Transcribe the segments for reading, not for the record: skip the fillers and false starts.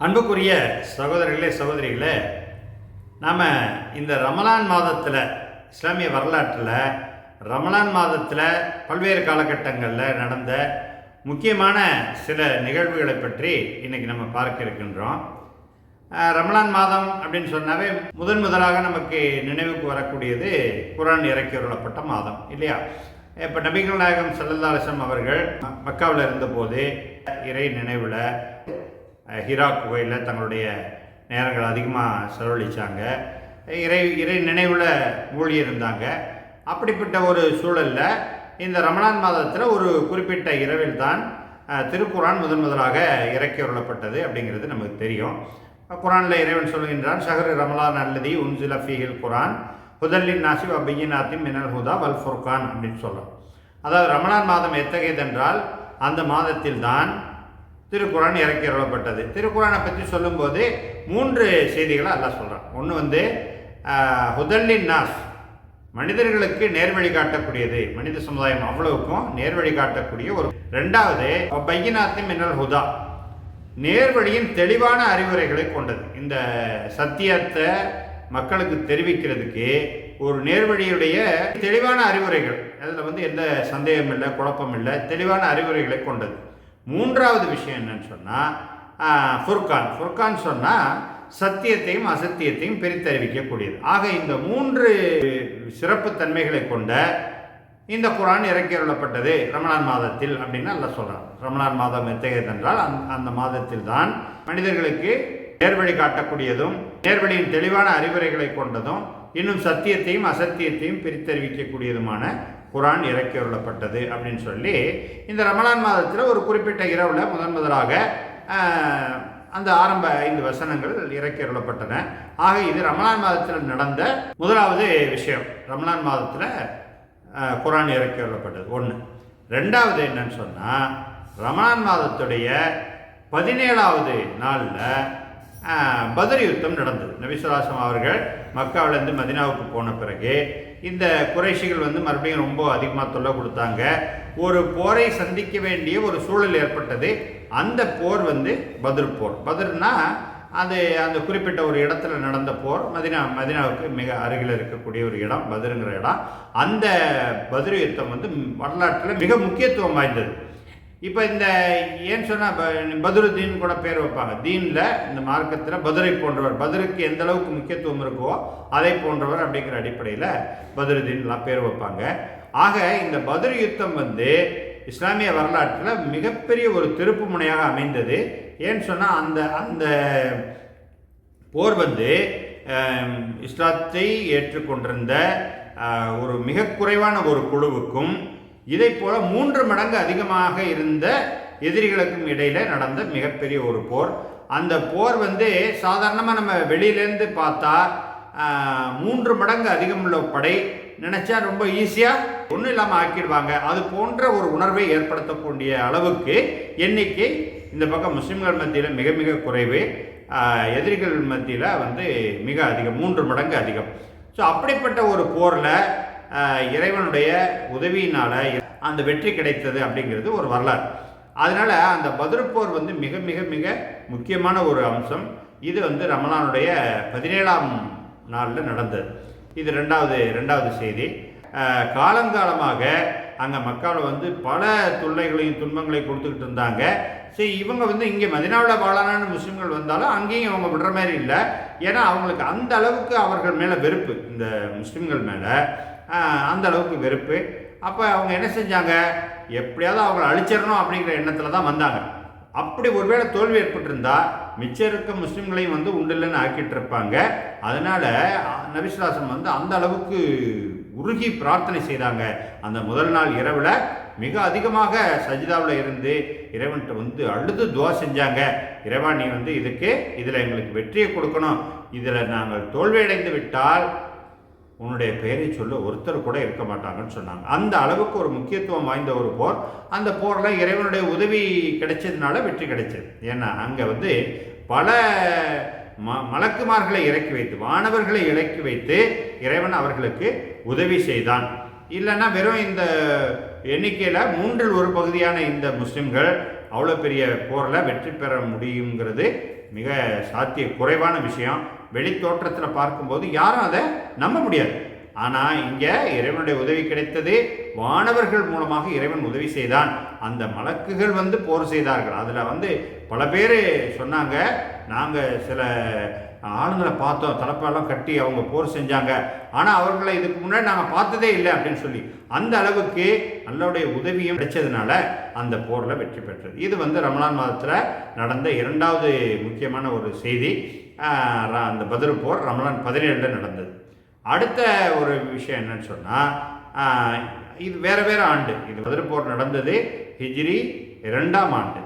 அன்புக்குரிய சகோதரர்களே சகோதரிகளே, நாம் இந்த ரமலான் மாதத்தில் இஸ்லாமிய வரலாற்றில் ரமலான் மாதத்தில் பல்வேறு காலகட்டங்களில் நடந்த முக்கியமான சில நிகழ்வுகளை பற்றி இன்றைக்கி நம்ம பார்க்க இருக்கின்றோம். ரமலான் மாதம் அப்படின்னு சொன்னாவே முதலாக நமக்கு நினைவுக்கு வரக்கூடியது குர்ஆன் இறக்கியுள்ளப்பட்ட மாதம் இல்லையா? இப்போ நபிகள் நாயகம் ஸல்லல்லாஹு அலைஹி வஸல்லம் அவர்கள் மக்காவில் இருந்தபோது இறை நினைவில் ஹிரா குகையில் தங்களுடைய நேரங்கள் அதிகமாக செலவழித்தாங்க. இறை நினைவில் மூழ்கி இருந்தாங்க. அப்படிப்பட்ட ஒரு சூழலில் இந்த ரமலான் மாதத்தில் ஒரு குறிப்பிட்ட இரவில் தான் திருக்குர்ஆன் முதலாக இறக்கியுள்ளப்பட்டது அப்படிங்கிறது நமக்கு தெரியும். குர்ஆனில் இறைவன் சொல்கின்றான், ஷஹ்ரு ரமலான் அல்லதி உன்சில ஃபீஹில் குர்ஆன் ஹுதல் நாசி வ பையினாத்தின் மினல் ஹுதா வல் ஃபுர்கான் அப்படின்னு சொல்கிறோம். அதாவது ரமலான் மாதம் எத்தகையதென்றால் அந்த மாதத்தில் தான் திருக்குர்ஆன் இறக்கியுள்ளப்பட்டது. திருக்குர்ஆனை பற்றி சொல்லும்போது 3 செய்திகளை அல்லாஹ் சொல்கிறான். ஒன்று ஹுதல்லின் நாஸ், மனிதர்களுக்கு நேர்வழி காட்டக்கூடியது, மனித சமுதாயம் அவ்வளவுக்கும் நேர்வழி காட்டக்கூடிய ஒரு. 2வது பையினாத்தின் மினல் ஹுதா, நேர்வழியின் தெளிவான அறிவுரைகளை கொண்டது. இந்த சத்தியத்தை மக்களுக்கு தெரிவிக்கிறதுக்கு ஒரு நேர்வழியுடைய தெளிவான அறிவுரைகள், அதில் எந்த சந்தேகம் இல்லை, குழப்பம் இல்லை, தெளிவான அறிவுரைகளை கொண்டது. 3வது விஷயம் என்னன்னு சொன்னால் ஃபுர்கான் சொன்னால் சத்தியத்தையும் அசத்தியத்தையும் பிரித்தறிவிக்கக்கூடியது. ஆக இந்த 3 சிறப்பு தன்மைகளை கொண்ட இந்த குர்ஆன் இறக்கியுள்ளப்பட்டது ரமலான் மாதத்தில் அப்படின்னு அல்லாஹ் சொல்கிறான். ரமலான் மாதம் எத்தகையதென்றால் அந்த மாதத்தில் தான் மனிதர்களுக்கு நேர்வழி காட்டக்கூடியதும் நேர்வழியின் தெளிவான அறிவுரைகளை கொண்டதும் இன்னும் சத்தியத்தையும் அசத்தியத்தையும் பிரித்தறிவிக்கக்கூடியதுமான குர்ஆன் இறக்கியுள்ளப்பட்டது அப்படின்னு சொல்லி இந்த ரமலான் மாதத்தில் ஒரு குறிப்பிட்ட இரவில் முதலாக அந்த ஆரம்ப 5 வசனங்கள் இறக்கியுள்ளப்பட்டன. ஆக இது ரமலான் மாதத்தில் நடந்த முதலாவது விஷயம். ரமலான் மாதத்தில் குர்ஆன் இறக்கியுள்ளப்பட்டது 1. 2வது என்னன்னு சொன்னால், ரமலான் மாதத்துடைய 17வது நாளில் பத்ர் யுத்தம் நடந்தது. நபி ஸல்லல்லாஹு அலைஹி வஸல்லம் அவர்கள் மக்காவிலேருந்து மதீனாவுக்கு போன பிறகு இந்த குறைஷிகள் மறுபடியும் ரொம்ப அதிகமாக தொல்லை கொடுத்தாங்க. ஒரு போரை சந்திக்க வேண்டிய ஒரு சூழல் ஏற்பட்டது. அந்த போர் பத்ர் போர். பத்ர்னா அது அந்த குறிப்பிட்ட ஒரு இடத்துல நடந்த போர். மதீனாவுக்கு மிக அருகில் இருக்கக்கூடிய ஒரு இடம் பத்ருங்கிற இடம். அந்த பத்ர் யுத்தம் வரலாற்றில் மிக முக்கியத்துவம் வாய்ந்தது. இப்போ இந்த ஏன்னு சொன்னால் பத்ருதீன் கூட பேர் வைப்பாங்க. தீனில் இந்த மார்க்கத்தில் பத்ரை போன்றவர், பத்ருக்கு எந்த அளவுக்கு முக்கியத்துவம் இருக்கோ அதை போன்றவர் அப்படிங்கிற அடிப்படையில் பத்ருதீன்லாம் பேர் வைப்பாங்க. ஆக இந்த பத்ர் யுத்தம் இஸ்லாமிய வரலாற்றில் மிகப்பெரிய ஒரு திருப்பு முனையாக அமைந்தது. ஏன்னு சொன்னால் அந்த போர் இஸ்லாத்தை ஏற்றுக்கொண்டிருந்த ஒரு மிக குறைவான ஒரு குழுவுக்கும் இதை போல 3 மடங்கு அதிகமாக இருந்த எதிரிகளுக்கும் இடையில நடந்த மிகப்பெரிய ஒரு போர். அந்த போர் சாதாரணமாக நம்ம வெளியிலேருந்து பார்த்தா 3 மடங்கு அதிகமுள்ள படை நினைச்சா ரொம்ப ஈஸியாக ஒன்றும் இல்லாமல் ஆக்கிடுவாங்க. அது போன்ற ஒரு உணர்வை ஏற்படுத்தக்கூடிய அளவுக்கு எண்ணிக்கை இந்த பக்கம் முஸ்லிம்கள் மத்தியில் மிக மிக குறைவு, எதிரிகள் மத்தியில் மிக அதிகம், 3 மடங்கு அதிகம். ஸோ அப்படிப்பட்ட ஒரு போரில் இறைவனுடைய உதவியினால் அந்த வெற்றி கிடைத்தது அப்படிங்கிறது ஒரு வரலாறு. அதனால் அந்த பத்ர் போர் மிக மிக மிக முக்கியமான ஒரு அம்சம். இது ரமலானுடைய 17ஆம் நாளில் நடந்தது. இது ரெண்டாவது செய்தி. காலங்காலமாக அங்கே மக்காவில் பல தொல்லைகளையும் துன்பங்களையும் கொடுத்துக்கிட்டு இருந்தாங்க. சரி, இவங்க இங்கே மதீனாவில் வாழான முஸ்லீம்கள் வந்தாலும் அங்கேயும் அவங்க விடுற மாதிரி இல்லை. ஏன்னா அவங்களுக்கு அந்த அளவுக்கு அவர்கள் மேலே வெறுப்பு, இந்த முஸ்லீம்கள் மேலே அந்த அளவுக்கு வெறுப்பு. அப்போ அவங்க என்ன செஞ்சாங்க, எப்படியாவது அவங்களை அழிச்சிடணும் அப்படிங்கிற எண்ணத்தில் தான் வந்தாங்க. அப்படி ஒருவேளை தோல்வி ஏற்பட்டிருந்தா மிச்சம் இருக்க முஸ்லீம்களையும் உண்டில்லைன்னு ஆக்கிட்டு இருப்பாங்க. அதனால் நபி ஸல்லல்லாஹு அலைஹி வஸல்லம் அந்த அளவுக்கு உருகி பிரார்த்தனை செய்தாங்க. அந்த முதல் நாள் இரவில் மிக அதிகமாக சஜிதாவில் இருந்து இறைவன்கிட்ட அழுது துவா செஞ்சாங்க. இறைவா, நீ இதில் எங்களுக்கு வெற்றியை கொடுக்கணும், இதில் நாங்கள் தோல்வியடைந்து விட்டால் உன்னுடைய பெயரை சொல்ல ஒருத்தர் கூட இருக்க மாட்டாங்கன்னு சொன்னாங்க. அந்த அளவுக்கு ஒரு முக்கியத்துவம் வாய்ந்த ஒரு போர். அந்த போரில் இறைவனுடைய உதவி கிடைச்சதுனால வெற்றி கிடைச்சது. ஏன்னா அங்கே பல மலக்குமார்களை இறக்கி வைத்து, வானவர்களை இறக்கி வைத்து இறைவன் அவர்களுக்கு உதவி செய்தான். இல்லைன்னா வெறும் இந்த எண்ணிக்கையில் 1/3 பகுதியான இந்த முஸ்லிம்கள் அவ்வளோ பெரிய போரில் வெற்றி பெற முடியுங்கிறது மிக சாத்திய குறைவான விஷயம். வெளி தோற்றத்தில் பார்க்கும்போது யாரும் அதை நம்ப முடியாது. ஆனால் இங்கே இறைவனுடைய உதவி கிடைத்தது. வானவர்கள் மூலமாக இறைவன் உதவி செய்தான். அந்த மலக்குகள் வந்து போர் செய்தார்கள். அதில் பல பேர் சொன்னாங்க, நாங்கள் சில ஆளுங்களை பார்த்தோம், தலப்பெல்லாம் கட்டி அவங்க போர் செஞ்சாங்க, ஆனால் அவர்களை இதுக்கு முன்னாடி நாங்கள் பார்த்ததே இல்லை அப்படின்னு சொல்லி, அந்த அளவுக்கு அல்லாஹ்வுடைய உதவியும் கிடைச்சதுனால அந்த போரில் வெற்றி பெற்றது. இது ரமலான் மாதத்தில் நடந்த இரண்டாவது முக்கியமான ஒரு செய்தி. அந்த பத்ர் போர் ரமலான் 17 நடந்தது. அடுத்த ஒரு விஷயம் என்னன்னு சொன்னால், இது வேறு ஆண்டு. இது பத்ர் போர் நடந்தது ஹிஜ்ரி 2ஆம் ஆண்டு.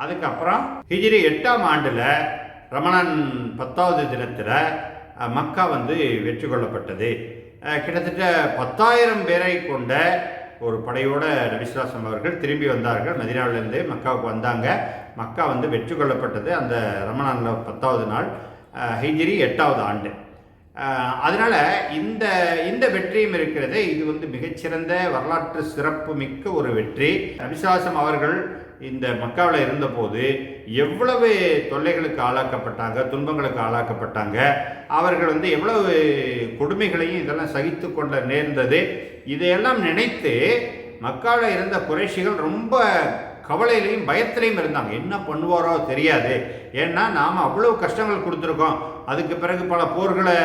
அதுக்கப்புறம் ஹிஜ்ரி 8ஆம் ஆண்டில் ரமலான் 10வது தினத்தில் மக்கா வெற்றி கொள்ளப்பட்டது. கிட்டத்தட்ட 10,000 பேரை கொண்ட ஒரு படையோட நபி ஸல்லல்லாஹு அலைஹி வஸல்லம் அவர்கள் திரும்பி வந்தார்கள். மதீனாவிலிருந்து மக்காவுக்கு வந்தாங்க. மக்கா வெற்றி கொள்ளப்பட்டது அந்த ரமலானில் 10வது நாள், ஹிஜ்ரி 8வது ஆண்டு. அதனால் இந்த வெற்றியும் இருக்கிறது. இது மிகச்சிறந்த வரலாற்று சிறப்பு மிக்க ஒரு வெற்றி. நபி ஸல்லல்லாஹு அலைஹி வஸல்லம் அவர்கள் இந்த மக்காவில் இருந்தபோது எவ்வளவு தொல்லைகளுக்கு ஆளாக்கப்பட்டாங்க, துன்பங்களுக்கு ஆளாக்கப்பட்டாங்க. அவர்கள் எவ்வளவு கொடுமைகளையும் இதெல்லாம் சகித்து கொள்ள நேர்ந்தது. இதையெல்லாம் நினைத்து மக்காவில் இருந்த குறைஷிகள் ரொம்ப கவலையிலையும் பயத்திலையும் இருந்தாங்க. என்ன பண்ணுவாரோ தெரியாது. ஏன்னா நாம் அவ்வளோ கஷ்டங்கள் கொடுத்துருக்கோம், அதுக்கு பிறகு பல போர்களை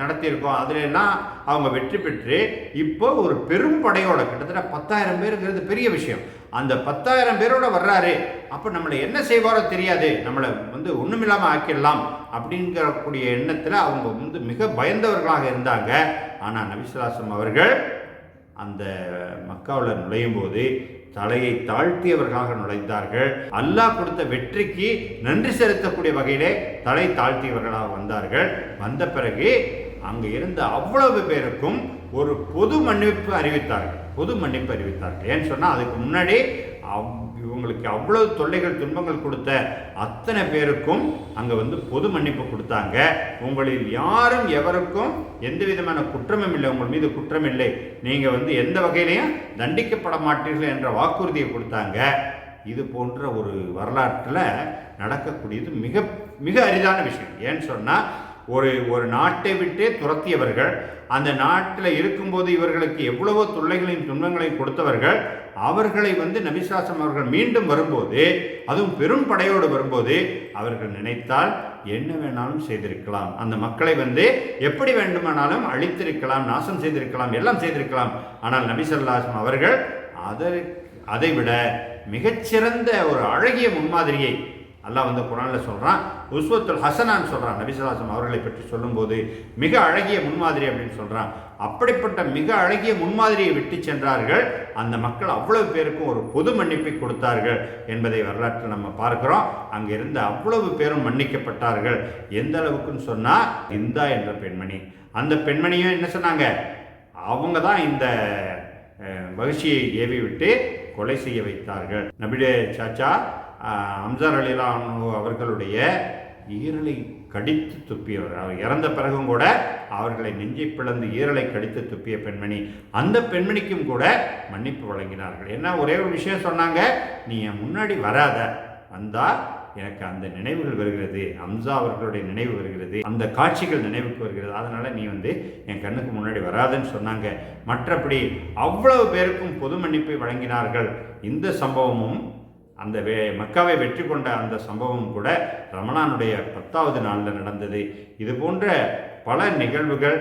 நடத்தியிருக்கோம், அதிலெல்லாம் அவங்க வெற்றி பெற்று இப்போ ஒரு பெரும் படையோட கிட்டத்தட்ட 10,000 பேருங்கிறது பெரிய விஷயம். அந்த 10,000 பேரோட வர்றாரு, அப்போ நம்மளை என்ன செய்வாரோ தெரியாது, நம்மளை ஒன்றுமில்லாமல் ஆக்கிடலாம் அப்படிங்கக்கூடிய எண்ணத்தில் அவங்க மிக பயந்தவர்களாக இருந்தாங்க. ஆனால் நபி ஸல்லல்லாஹு அலைஹி வஸல்லம் அவர்கள் அந்த மக்காவில் நுழையும் போது தலையை தாழ்த்தியவர்களாக நுழைந்தார்கள். அல்லாஹ் கொடுத்த வெற்றிக்கு நன்றி செலுத்தக்கூடிய வகையிலே தலை தாழ்த்தியவர்களாக வந்தார்கள். வந்த பிறகு அங்கே இருந்த அவ்வளவு பேருக்கும் ஒரு பொது மன்னிப்பு அறிவித்தார்கள். ஏன்னு சொன்னால் அதுக்கு முன்னாடி இவங்களுக்கு அவ்வளவு தொல்லைகள் துன்பங்கள் கொடுத்த அத்தனை பேருக்கும் அங்கே பொது மன்னிப்பு கொடுத்தாங்க. உங்களில் யாரும் எவருக்கும் எந்த விதமான குற்றமும் இல்லை, உங்கள் மீது குற்றம் இல்லை, நீங்கள் எந்த வகையிலையும் தண்டிக்கப்பட மாட்டீர்கள் என்ற வாக்குறுதியை கொடுத்தாங்க. இது போன்ற ஒரு வரலாற்றில் நடக்கக்கூடியது மிக மிக அரிதான விஷயம். ஏன்னு சொன்னால் ஒரு நாட்டை விட்டே துரத்தியவர்கள், அந்த நாட்டில் இருக்கும்போது இவர்களுக்கு எவ்வளவோ தொல்லைகளையும் துன்பங்களையும் கொடுத்தவர்கள், அவர்களை நபி ஸல்லல்லாஹு அலைஹி வஸல்லம் அவர்கள் மீண்டும் வரும்போது, அதுவும் பெரும் படையோடு வரும்போது, அவர்கள் நினைத்தால் என்ன வேணாலும் செய்திருக்கலாம். அந்த மக்களை எப்படி வேண்டுமானாலும் அழித்திருக்கலாம், நாசம் செய்திருக்கலாம், எல்லாம் செய்திருக்கலாம். ஆனால் நபி ஸல்லல்லாஹு அலைஹி வஸல்லம் அவர்கள் அதைவிட மிகச்சிறந்த ஒரு அழகிய முன்மாதிரியை அல்லாஹ் குர்ஆனில் சொல்கிறான். உஸ்வத்துல் ஹசனான்னு சொல்கிறான். நபி ஸல்லல்லாஹு அலைஹி வஸல்லம் அவர்களை பற்றி சொல்லும்போது மிக அழகிய முன்மாதிரி அப்படின்னு சொல்கிறான். அப்படிப்பட்ட மிக அழகிய முன்மாதிரியை விட்டு சென்றார்கள். அந்த மக்கள் அவ்வளவு பேருக்கும் ஒரு பொது மன்னிப்பை கொடுத்தார்கள் என்பதை வரலாற்றில் நம்ம பார்க்கிறோம். அங்கே இருந்த அவ்வளவு பேரும் மன்னிக்கப்பட்டார்கள். எந்த அளவுக்குன்னு சொன்னால், இந்தா என்ற பெண்மணி, அந்த பெண்மணியும் என்ன சொன்னாங்க, அவங்க தான் இந்த மகிழ்ச்சியை ஏவி விட்டு கொலை செய்ய வைத்தார்கள். நபியுடைய சாச்சா ஹம்ஸா ரலியல்லாஹு அன்ஹு அவர்களுடைய ஈரலை கடித்து துப்பியவர். அவர் இறந்த பிறகும் கூட அவர்களை நெஞ்சை பிளந்து ஈரலை கடித்து துப்பிய பெண்மணி, அந்த பெண்மணிக்கும் கூட மன்னிப்பு வழங்கினார்கள். என்ன ஒரே ஒரு விஷயம் சொன்னாங்க, நீ என் முன்னாடி வராத, வந்தால் எனக்கு அந்த நினைவுகள் வருகிறது, ஹம்ஸா அவர்களுடைய நினைவு வருகிறது, அந்த காட்சிகள் நினைவுக்கு வருகிறது, அதனால் நீ என் கண்ணுக்கு முன்னாடி வராதுன்னு சொன்னாங்க. மற்றபடி அவ்வளவு பேருக்கும் பொது மன்னிப்பை வழங்கினார்கள். இந்த சம்பவமும் அந்த மக்காவை வெற்றி கொண்ட அந்த சம்பவம் கூட ரமலானுடைய 10வது நாளில் நடந்தது. இது போன்ற பல நிகழ்வுகள்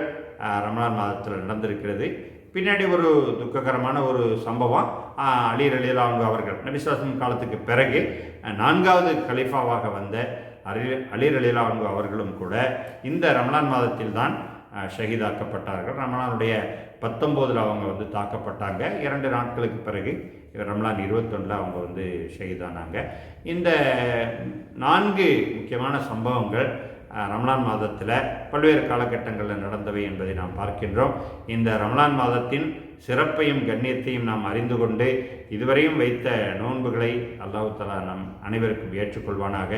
ரமலான் மாதத்தில் நடந்திருக்கிறது. பின்னாடி ஒரு துக்ககரமான ஒரு சம்பவம், அலி ரலியல்லாஹு அன்ஹு அவர்கள் நபி ஸல்லல்லாஹு அலைஹி வஸல்லம் காலத்துக்கு பிறகு 4வது கலீஃபாவாக வந்த அலி ரலியல்லாஹு அன்ஹு அவர்களும் கூட இந்த ரமலான் மாதத்தில் தான் ஷஹீதாக்கப்பட்டார்கள். ரமலானுடைய 19 அவங்க தாக்கப்பட்டாங்க. 2 நாட்களுக்கு பிறகு ரமலான் 21 அவங்க ஷஹீதானாங்க. இந்த 4 முக்கியமான சம்பவங்கள் ரமலான் மாதத்தில் பல்வேறு காலகட்டங்களில் நடந்தவை என்பதை நாம் பார்க்கின்றோம். இந்த ரமலான் மாதத்தின் சிறப்பையும் கண்ணியத்தையும் நாம் அறிந்து கொண்டு இதுவரையும் வைத்த நோன்புகளை அல்லாஹ் தஆலா நம் அனைவருக்கும் ஏற்றுக்கொள்வானாக.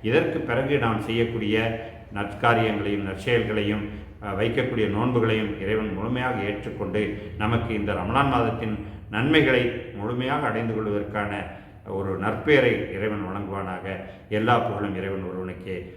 இதற்கு பிறகு நாம் செய்யக்கூடிய நற்காரியங்களையும் நற்செயல்களையும் வைக்கக்கூடிய நோன்புகளையும் இறைவன் முழுமையாக ஏற்றுக்கொண்டு நமக்கு இந்த ரமலான் மாதத்தின் நன்மைகளை முழுமையாக அடைந்து கொள்வதற்கான ஒரு நற்பெயரை இறைவன் வழங்குவானாக. எல்லா புகழும் இறைவன் ஒருவனுக்கே.